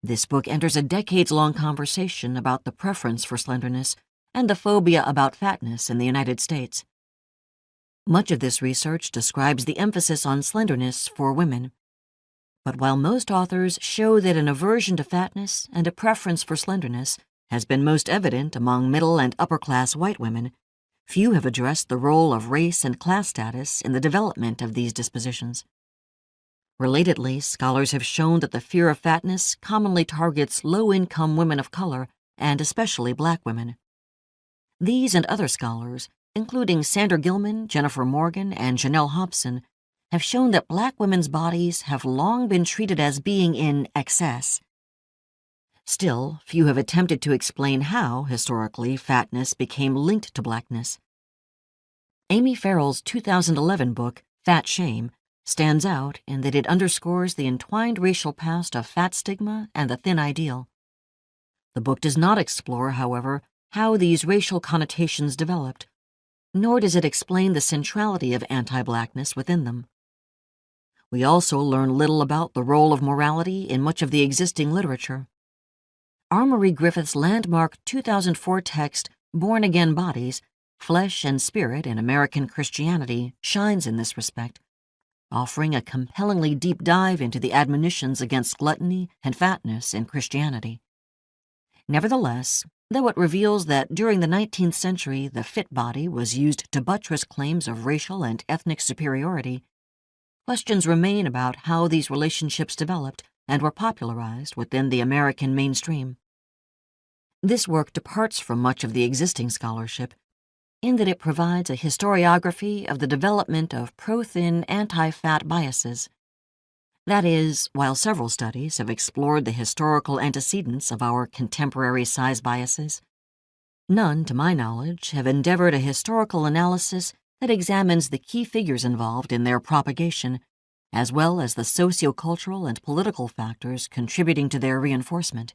This book enters a decades-long conversation about the preference for slenderness and the phobia about fatness in the United States. Much of this research describes the emphasis on slenderness for women. But while most authors show that an aversion to fatness and a preference for slenderness has been most evident among middle and upper-class white women, few have addressed the role of race and class status in the development of these dispositions. Relatedly, scholars have shown that the fear of fatness commonly targets low-income women of color and especially Black women. These and other scholars, including Sandra Gilman, Jennifer Morgan, and Janelle Hobson, have shown that Black women's bodies have long been treated as being in excess. Still, few have attempted to explain how, historically, fatness became linked to Blackness. Amy Farrell's 2011 book, Fat Shame, stands out in that it underscores the entwined racial past of fat stigma and the thin ideal. The book does not explore, however, how these racial connotations developed, nor does it explain the centrality of anti-Blackness within them. We also learn little about the role of morality in much of the existing literature. R. Marie Griffith's landmark 2004 text, Born Again Bodies, Flesh and Spirit in American Christianity, shines in this respect, offering a compellingly deep dive into the admonitions against gluttony and fatness in Christianity. Nevertheless, though it reveals that during the 19th century the fit body was used to buttress claims of racial and ethnic superiority, questions remain about how these relationships developed and were popularized within the American mainstream. This work departs from much of the existing scholarship in that it provides a historiography of the development of pro-thin, anti-fat biases. That is, while several studies have explored the historical antecedents of our contemporary size biases, none, to my knowledge, have endeavored a historical analysis that examines the key figures involved in their propagation, as well as the sociocultural and political factors contributing to their reinforcement.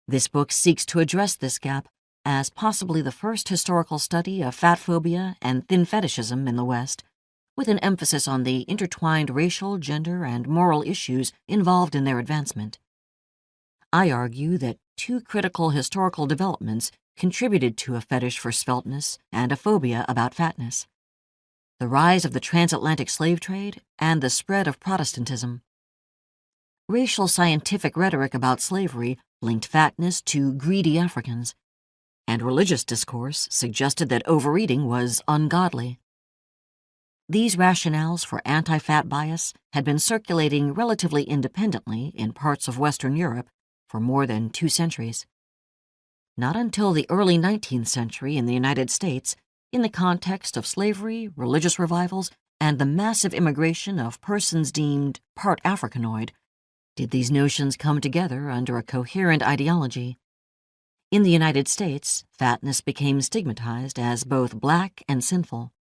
This book seeks to address this gap as possibly the first historical study of fat phobia and thin fetishism in the West, with an emphasis on the intertwined racial, gender, and moral issues involved in their advancement. I argue that two critical historical developments contributed to a fetish for svelteness and a phobia about fatness: the rise of the transatlantic slave trade and the spread of Protestantism. Racial scientific rhetoric about slavery linked fatness to greedy Africans, and religious discourse suggested that overeating was ungodly. These rationales for anti-fat bias had been circulating relatively independently in parts of Western Europe for more than 2 centuries. Not until the early 19th century in the United States, in the context of slavery, religious revivals, and the massive immigration of persons deemed part Africanoid, did these notions come together under a coherent ideology. In the United States, fatness became stigmatized as both Black and sinful.